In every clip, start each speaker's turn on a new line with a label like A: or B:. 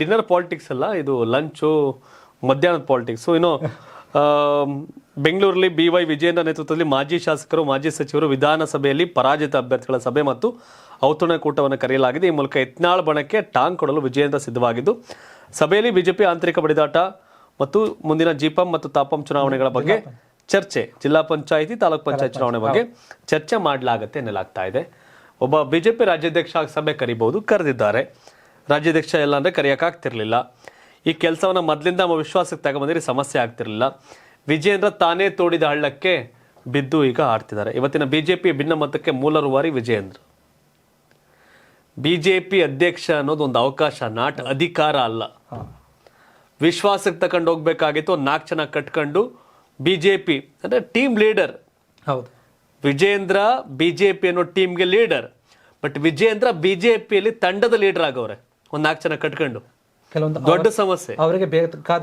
A: Dinner politics ಅಲ್ಲ, ಇದು lunch, ಮಧ್ಯಾಹ್ನದ ಪಾಲಿಟಿಕ್ಸು. ಇನ್ನು ಬೆಂಗಳೂರಲ್ಲಿ BY ವಿಜಯೇಂದ್ರ ನೇತೃತ್ವದಲ್ಲಿ ಮಾಜಿ ಶಾಸಕರು, ಮಾಜಿ ಸಚಿವರು ವಿಧಾನಸಭೆಯಲ್ಲಿ ಪರಾಜಿತ ಅಭ್ಯರ್ಥಿಗಳ ಸಭೆ ಮತ್ತು ಔತಣಕೂಟವನ್ನು ಕರೆಯಲಾಗಿದೆ. ಈ ಮೂಲಕ ಯತ್ನಾಳ್ ಬಣಕ್ಕೆ ಟಾಂಗ್ ಕೊಡಲು ವಿಜಯೇಂದ್ರ ಸಿದ್ಧವಾಗಿದ್ದು, ಸಭೆಯಲ್ಲಿ ಬಿಜೆಪಿ ಆಂತರಿಕ ಬಡಿದಾಟ ಮತ್ತು ಮುಂದಿನ ಜಿಪಂ ಮತ್ತು ತಾಪಂ ಚುನಾವಣೆಗಳ ಬಗ್ಗೆ ಚರ್ಚೆ, ಜಿಲ್ಲಾ ಪಂಚಾಯಿತಿ, ತಾಲೂಕ್ ಪಂಚಾಯತ್ ಚುನಾವಣೆ ಬಗ್ಗೆ ಚರ್ಚೆ ಮಾಡಲಾಗುತ್ತೆ ಎನ್ನಲಾಗ್ತಾ ಇದೆ. ಒಬ್ಬ ಬಿಜೆಪಿ ರಾಜ್ಯಾಧ್ಯಕ್ಷ ಸಭೆ ಕರಿಬಹುದು, ಕರೆದಿದ್ದಾರೆ. ರಾಜ್ಯಾಧ್ಯಕ್ಷ ಎಲ್ಲ ಅಂದರೆ ಕರೆಯೋಕ್ಕಾಗ್ತಿರ್ಲಿಲ್ಲ. ಈ ಕೆಲಸವನ್ನು ಮೊದಲಿಂದ ವಿಶ್ವಾಸಕ್ಕೆ ತಗೊಂಬಂದ್ರೆ ಸಮಸ್ಯೆ ಆಗ್ತಿರ್ಲಿಲ್ಲ. ವಿಜಯೇಂದ್ರ ತಾನೇ ತೋಡಿದ ಹಳ್ಳಕ್ಕೆ ಬಿದ್ದು ಈಗ ಆಡ್ತಿದ್ದಾರೆ. ಇವತ್ತಿನ ಬಿಜೆಪಿ ಭಿನ್ನಮತಕ್ಕೆ ಮೂಲ ರೂವಾರಿ ವಿಜಯೇಂದ್ರ. ಬಿಜೆಪಿ ಅಧ್ಯಕ್ಷ ಅನ್ನೋದು ಒಂದು ಅವಕಾಶ, ನಾಟ್ ಅಧಿಕಾರ ಅಲ್ಲ. ವಿಶ್ವಾಸಕ್ಕೆ ತಗೊಂಡು ಹೋಗ್ಬೇಕಾಗಿತ್ತು. ಒಂದು 4 ಜನ ಕಟ್ಕೊಂಡು ಬಿಜೆಪಿ ಅಂದ್ರೆ ಟೀಮ್ ಲೀಡರ್.
B: ಹೌದು,
A: ವಿಜಯೇಂದ್ರ ಬಿಜೆಪಿ ಅನ್ನೋ ಟೀಮ್ಗೆ ಲೀಡರ್. ಬಟ್ ವಿಜಯೇಂದ್ರ ಬಿಜೆಪಿಯಲ್ಲಿ ತಂಡದ ಲೀಡರ್ ಆಗವ್ರೆ, ಒಂದು 4 ಜನ ಕಟ್ಕೊಂಡು.
B: ಕೆಲವೊಂದು
A: ದೊಡ್ಡ ಸಮಸ್ಯೆ,
B: ಅವರಿಗೆ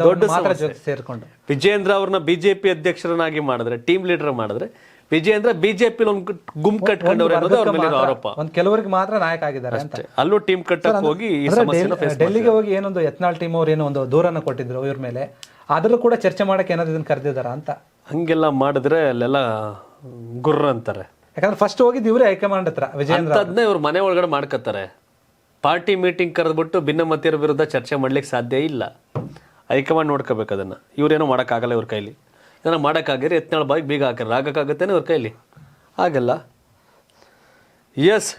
A: ದೊಡ್ಡ
B: ಜೊತೆ ಸೇರ್ಕೊಂಡು
A: ವಿಜಯೇಂದ್ರ ಅವ್ರನ್ನ ಬಿಜೆಪಿ ಅಧ್ಯಕ್ಷರನ್ನಾಗಿ ಮಾಡಿದ್ರೆ, ಟೀಮ್ ಲೀಡರ್ ಮಾಡಿದ್ರೆ, ವಿಜಯೇಂದ್ರ ಬಿಜೆಪಿ ಒಂದು ಗುಂಪು ಕಟ್ಕೊಂಡವ್ರೆ ಅನ್ನೋದು ಅವ್ರ ಮೇಲೆ ಆರೋಪ.
B: ಒಂದು ಕೆಲವರಿಗೆ ಮಾತ್ರ ನಾಯಕ ಆಗಿದ್ದಾರೆ ಅಂತ.
A: ಅಲ್ಲೂ ಟೀಮ್ ಕಟ್ಟಕ್ಕೆ ಹೋಗಿ ಈ ಸಮಸ್ಯೆನ ಫೇಸ್
B: ಡೆಲ್ಲಿಗೆ ಹೋಗಿ ಏನೊಂದು ಯತ್ನಾಳ್ ಟೀಮ್ ಅವ್ರು ಏನೋ ಒಂದು ದೂರನ್ನ ಕೊಟ್ಟಿದ್ರು ಇವ್ರ ಮೇಲೆ, ಆದ್ರೂ ಕೂಡ ಚರ್ಚೆ ಮಾಡಕ್ಕೆ ಏನಾದ್ರು ಇದನ್ನ ಕರೆದಿದ್ದಾರ ಅಂತ.
A: ಹಂಗೆಲ್ಲ ಮಾಡಿದ್ರೆ ಅಲ್ಲೆಲ್ಲ ಗುರ್ರ ಅಂತಾರೆ.
B: ಯಾಕಂದ್ರೆ ಫಸ್ಟ್ ಹೋಗಿದ್ದು ಇವರೇ ಹೈಕಮಾಂಡ್ ಹತ್ರ ವಿಜಯೇಂದ್ರ.
A: ಅದನ್ನೇ ಇವ್ರ ಮನೆ ಒಳಗಡೆ ಮಾಡ್ಕೊತಾರೆ. ಪಾರ್ಟಿ ಮೀಟಿಂಗ್ ಕರೆದ್ಬಿಟ್ಟು ಭಿನ್ನಮತೀಯರ ವಿರುದ್ಧ ಚರ್ಚೆ ಮಾಡ್ಲಿಕ್ಕೆ ಸಾಧ್ಯ ಇಲ್ಲ. ಹೈಕಮಾಂಡ್ ನೋಡ್ಕೋಬೇಕು ಅದನ್ನ. ಇವ್ರೇನೋ ಮಾಡೋಕ್ಕಾಗಲ್ಲ ಇವ್ರ ಕೈಲಿ. ಇದನ್ನ ಮಾಡೋಕ್ಕಾಗಿದ್ರೆ ಯತ್ನಾಳ್ ಬಾಯಿಗೆ ಬೀಗ ಹಾಕಿದ್ರೆ ಆಗಕ್ಕಾಗತ್ತೇನೆ ಇವ್ರ ಕೈಲಿ? ಆಗಲ್ಲ. ಎಸ್,